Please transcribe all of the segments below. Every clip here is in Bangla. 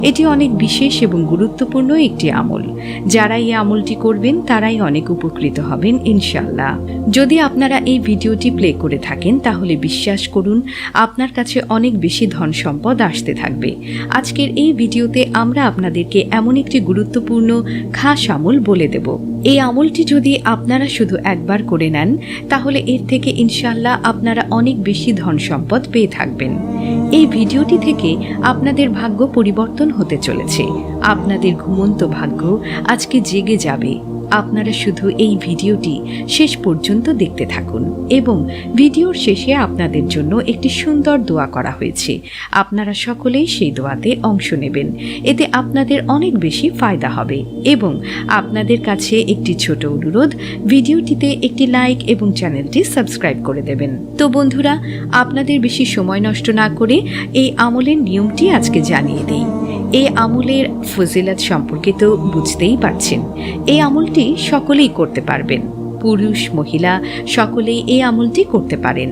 এটি অনেক বিশেষ এবং গুরুত্বপূর্ণ একটি আমল। যারা এই আমলটি করবেন তারাই অনেক উপকৃত হবেন ইনশাআল্লাহ। যদি আপনারা এই ভিডিওটি প্লে করে থাকেন তাহলে বিশ্বাস করুন আপনার কাছে অনেক বেশি ধন সম্পদ আসতে থাকবে। আজকের এই ভিডিওতে আমরা আপনাদেরকে এমন একটি গুরুত্বপূর্ণ খাস আমল বলে দেব। এই আমলটি যদি আপনারা শুধু একবার করে নেন তাহলে এর থেকে ইনশাআল্লাহ আপনারা অনেক বেশি ধন সম্পদ পেয়ে থাকবেন। এই ভিডিওটি থেকে আপনাদের ভাগ্য পরিবর্তন হতে চলেছে। আপনাদের ঘুমন্ত ভাগ্য আজকে জেগে যাবে। আপনারা শুধু এই ভিডিওটি শেষ পর্যন্ত দেখতে থাকুন এবং ভিডিওর শেষে আপনাদের জন্য একটি সুন্দর দোয়া করা হয়েছে। আপনারা সকলেই সেই দোয়াতে অংশ নেবেন। এতে আপনাদের অনেক বেশি ফায়দা হবে এবং আপনাদের কাছে একটি ছোট অনুরোধ, ভিডিওটিতে একটি লাইক এবং চ্যানেলটি সাবস্ক্রাইব করে দেবেন। তো বন্ধুরা, আপনাদের বেশি সময় নষ্ট না করে এই আমলের নিয়মটি আজকে জানিয়ে দেই। এই আমলের ফজিলত সম্পর্কে তো বুঝতেই পারছেন। এই আমলটি সকলেই করতে পারবেন, পুরুষ মহিলা সকলেই এই আমলটি করতে পারেন।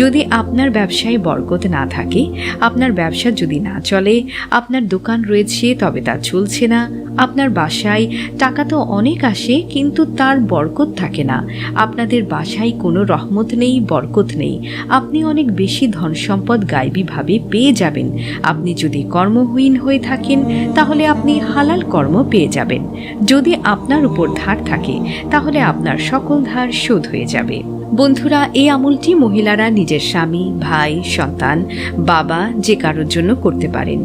যদি আপনার ব্যবসায় বরকত না থাকে, আপনার ব্যবসা যদি না চলে, আপনার দোকান রয়েছে তবে তা চলছে না, আপনার বাসায় টাকা তো অনেক আসে কিন্তু তার বরকত থাকে না, আপনাদের বাসায় কোনো রহমত নেই, বরকত নেই, আপনি অনেক বেশি ধন সম্পদ গায়েবীভাবে পেয়ে যাবেন। আপনি যদি কর্মহীন হয়ে থাকেন তাহলে আপনি হালাল কর্ম পেয়ে যাবেন। যদি আপনার উপর ধার থাকে তাহলে আপনার সকল ধার শোধ হয়ে যাবে। বন্ধুরা, এই আমলটি মহিলারা নিজের স্বামী, ভাই, সন্তান, বাবা যে কারোর জন্য করতে পারেন।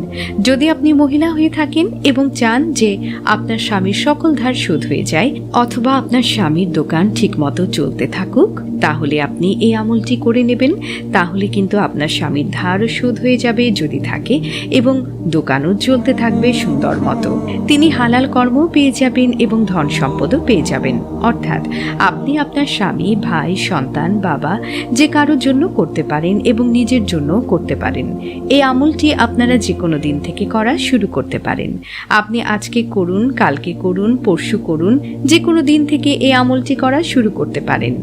যদি আপনি মহিলা হয়ে থাকেন এবং চান যে আপনার স্বামীর সকল ধার শোধ হয়ে যায় অথবা আপনার স্বামীর দোকান ঠিকমতো চলতে থাকুক, তাহলে আপনি এই আমলটি করে নেবেন। তাহলে কিন্তু আপনার স্বামীর ধারও শোধ হয়ে যাবে যদি থাকে এবং দোকানও চলতে থাকবে সুন্দর মতো। তিনি হালাল কর্ম পেয়ে যাবেন এবং ধন সম্পদও পেয়ে যাবেন। অর্থাৎ আপনি আপনার স্বামী, ভাই, সন্তান, বাবা যে কারোর জন্য করতে পারেন এবং নিজের জন্য করতে পারেন। এই আমলটি আপনারা যে কোনো দিন থেকে করা শুরু করতে পারেন। আপনি আজকে করুন, কালকে করুন, পরশু করুন, যে কোনো দিন থেকে এই আমলটি করা শুরু করতে পারেন।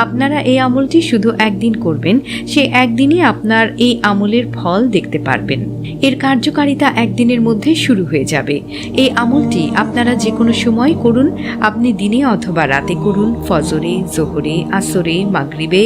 আপনারা এই আমলটি শুধু একদিন করবেন, সে একদিনই আপনার এই আমলের ফল দেখতে পারবেন। এর কার্যকারিতা একদিনের মধ্যে শুরু হয়ে যাবে। এই আমলটি আপনারা যে কোনো সময় করুন, আপনি দিনে অথবা রাতে করুন, ফজরে, জোহরে, আসরে, মাগরিবে,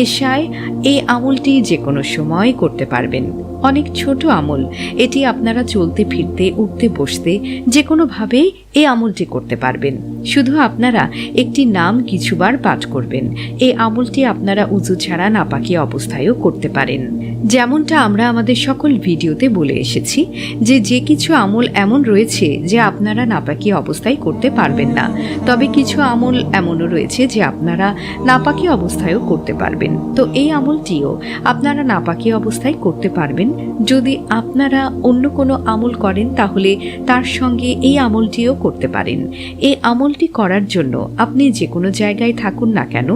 এশায়, এই আমলটি যে কোনো সময় করতে পারবেন। অনেক ছোট আমল, এটি আপনারা চলতে ফিরতে, উঠতে বসতে যে কোনোভাবেই এই আমলটি করতে পারবেন। শুধু আপনারা একটি নাম কিছুবার পাঠ করবেন। এই আমলটি আপনারা উযু ছাড়া নাপাকি অবস্থায়ও করতে পারেন। যেমনটা আমরা আমাদের সকল ভিডিওতে বলে এসেছি যে কিছু আমল এমন রয়েছে যে আপনারা নাপাকি অবস্থায় করতে পারবেন না, তবে কিছু আমল এমনও রয়েছে যে আপনারা নাপাকি অবস্থায়ও করতে পারবেন। তো এই আমলটিও আপনারা নাপাকি অবস্থায় করতে পারবেন। যদি আপনারা অন্য কোনো আমল করেন তাহলে তার সঙ্গে এই আমলটিও করতে পারেন। এই আমলটি করার জন্য আপনি যে কোনো জায়গায় থাকুন না কেন,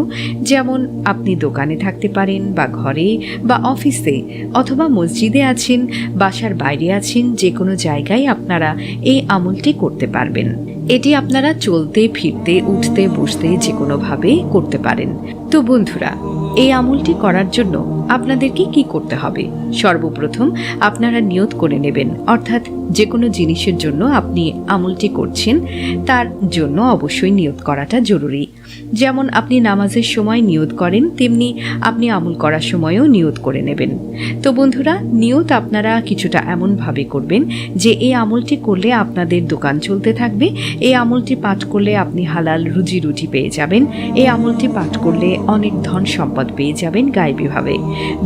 যেমন আপনি দোকানে থাকতে পারেন বা ঘরে বা অফিসে অথবা মসজিদে আছেন, বাসার বাইরে আছেন, যে কোনো জায়গায় আপনারা এই আমলটি করতে পারবেন। এটি আপনারা চলতে ফিরতে, উঠতে বসতে যে কোনোভাবে করতে পারেন। তো বন্ধুরা, এই আমলটি করার জন্য আপনাদেরকে কি করতে হবে? সর্বপ্রথম আপনারা নিয়ত করে নেবেন, অর্থাৎ যে কোনো জিনিসের জন্য আপনি আমলটি করছেন তার জন্য অবশ্যই নিয়ত করাটা জরুরি। যেমন আপনি নামাজের সময় নিয়ত করেন, তেমনি আপনি আমল করার সময়ও নিয়ত করে নেবেন। তো বন্ধুরা, নিয়ত আপনারা কিছুটা এমনভাবে করবেন যে এই আমলটি করলে আপনাদের দোকান চলতে থাকবে, এই আমলটি পাঠ করলে আপনি হালাল রুজি রুটি পেয়ে যাবেন, এই আমলটি পাঠ করলে অনেক ধন সম্পদ পেয়ে যাবেন গায়েবীভাবে।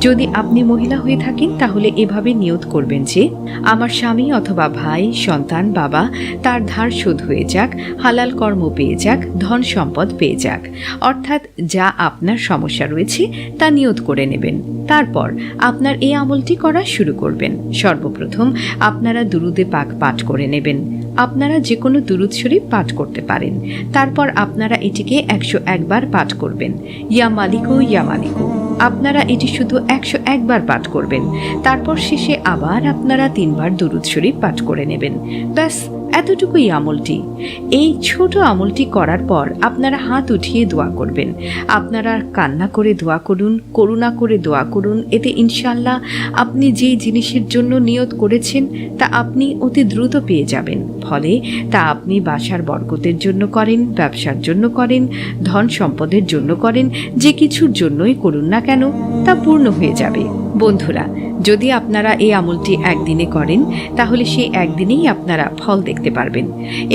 যদি আপনি মহিলা হয়ে থাকেন তাহলে এভাবে নিয়ত করবেন যে আমার স্বামী অথবা ভাই, সন্তান, বাবা তার ধার শোধ হয়ে যাক, হালাল কর্ম পেয়ে যাক, ধন সম্পদ পেয়ে যাক। অর্থাৎ যা আপনার সমস্যা রয়েছে তা নিয়ত করে নেবেন। তারপর আপনার এই আমলটি করা শুরু করবেন। সর্বপ্রথম আপনারা দুরুদে পাক পাঠ করে নেবেন। আপনারা যে কোনো দুরুদ শরীফ পাঠ করতে পারেন। তারপর আপনারা এটিকে 101 বার পাঠ করবেন। ইয়া মালিকু ইয়া মালিকু, আপনারা এটি শুধু 101 বার পাঠ করবেন। তারপর শেষে আবার আপনারা 3 বার দুরুদ শরীফ পাঠ করে নেবেন। ব্যাস এতটুকুই আমলটি। এই ছোট আমলটি করার পর আপনারা হাত উঠিয়ে দোয়া করবেন। আপনারা কান্না করে দোয়া করুন, করুণা করে দোয়া করুন। এতে ইনশাআল্লাহ আপনি যেই জিনিসের জন্য নিয়ত করেছেন তা আপনি অতি দ্রুত পেয়ে যাবেন। ফলে তা আপনি বাসার বরকতের জন্য করেন, ব্যবসার জন্য করেন, ধন সম্পদের জন্য করেন, যে কিছুর জন্যই করুন না কেন তা পূর্ণ হয়ে যাবে। বন্ধুরা, যদি আপনারা এই আমলটি একদিনে করেন তাহলে সেই একদিনেই আপনারা ফল দেখতে পারবেন।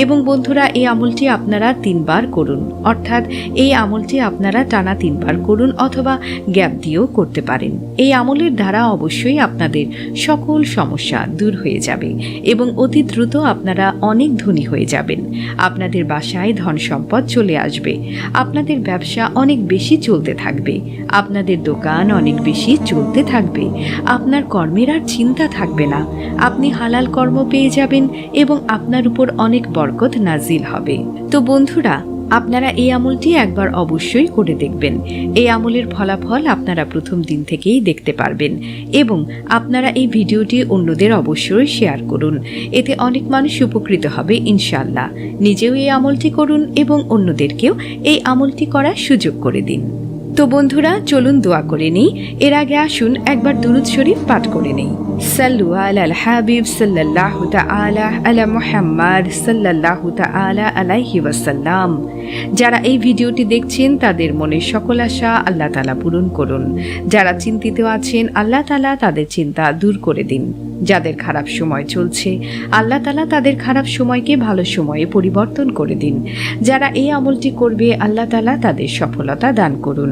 এবং বন্ধুরা, এই আমলটি আপনারা 3 বার করুন, অর্থাৎ এই আমলটি আপনারা টানা 3 বার করুন অথবা গ্যাপ দিয়েও করতে পারেন। এই আমলের দ্বারা অবশ্যই আপনাদের সকল সমস্যা দূর হয়ে যাবে এবং অতি দ্রুত আপনারা অনেক ধনী হয়ে যাবেন। আপনাদের বাসায় ধন সম্পদ চলে আসবে, আপনাদের ব্যবসা অনেক বেশি চলতে থাকবে, আপনাদের দোকান অনেক বেশি চলতে থাকবে, আপনার কর্মের আর চিন্তা থাকবে না, আপনি হালাল কর্ম পেয়ে যাবেন এবং আপনার উপর অনেক বরকত নাজিল হবে। তো বন্ধুরা, আপনারা এই আমলটি একবার অবশ্যই করে দেখবেন। এই আমলের ফলাফল আপনারা প্রথম দিন থেকেই দেখতে পারবেন এবং আপনারা এই ভিডিওটি অন্যদের অবশ্যই শেয়ার করুন। এতে অনেক মানুষ উপকৃত হবে ইনশাআল্লাহ। নিজেও এই আমলটি করুন এবং অন্যদেরকেও এই আমলটি করার সুযোগ করে দিন। তো বন্ধুরা, চলুন দোয়া করে নিই। এর আগে আসুন একবার দুরূদ শরীফ পাঠ করে নিই। সাল্লু আলাল হাবিব সাল্লাল্লাহু তাআলা আলা মুহাম্মদ সাল্লাল্লাহু তাআলা আলাইহি ওয়াসাল্লাম। যারা এই ভিডিওটি দেখছেন তাদের মনের সকল আশা আল্লাহ তাআলা পূরণ করুন। যারা চিন্তিত আছেন আল্লাহ তাআলা তাদের চিন্তা দূর করে দিন। যাদের খারাপ সময় চলছে আল্লাহ তাআলা তাদের খারাপ সময়কে ভালো সময়ে পরিবর্তন করে দিন। যারা এই আমলটি করবে আল্লাহ তাআলা তাদের সফলতা দান করুন।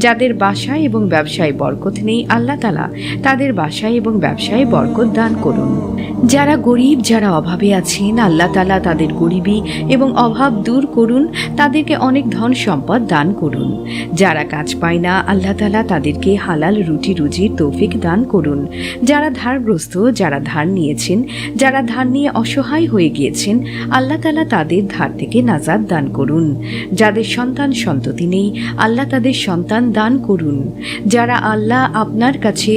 যাদের বাসায় এবং ব্যবসায় বরকত নেই আল্লাহ তাআলা তাদের বাসায় এবং ব্যবসায় বরকত দান করুন। যারা গরিব, যারা অভাবে আছেন আল্লাহ তাআলা তাদের গরিবী এবং অভাব দূর করুন, তাদেরকে অনেক ধন সম্পদ দান করুন। যারা কাজ পায় না আল্লাহ তাআলা তাদেরকে হালাল রুটি রুজির তৌফিক দান করুন। যারা ধারগ্রস্ত, যারা ধার নিয়েছেন, যারা ধার নিয়ে অসহায় হয়ে গিয়েছেন আল্লাহ তাআলা তাদের ধার থেকে নাজাত দান করুন। যাদের সন্তান সন্ততি নেই আল্লাহ তাদের সন্তান দান করুন। যারা আল্লাহ আপনার কাছে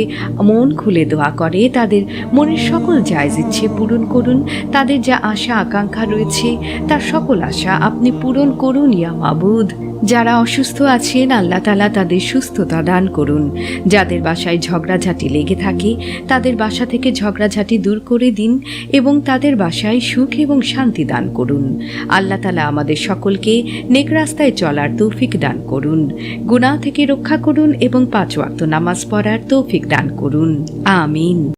মন খুলে দোয়া করে তাদের মনের সকল জায়েজ ইচ্ছে পূরণ করুন। তাদের যা আশা আকাঙ্ক্ষা রয়েছে তার সকল আশা আপনি পূরণ করুন ইয়া মাবুদ। যারা অসুস্থ আছেন আল্লাহ তাআলা তাদের সুস্থতা দান করুন। যাদের বাসায় ঝগড়াঝাটি লেগে থাকে তাদের বাসা থেকে ঝগড়াঝাটি দূর করে দিন এবং তাদের বাসায় সুখ এবং শান্তি দান করুন। আল্লাহ তাআলা আমাদের সকলকে নেক রাস্তায় চলার তৌফিক দান করুন, গুনাহ থেকে রক্ষা করুন এবং 5 ওয়াক্ত নামাজ পড়ার তৌফিক দান করুন। আমিন।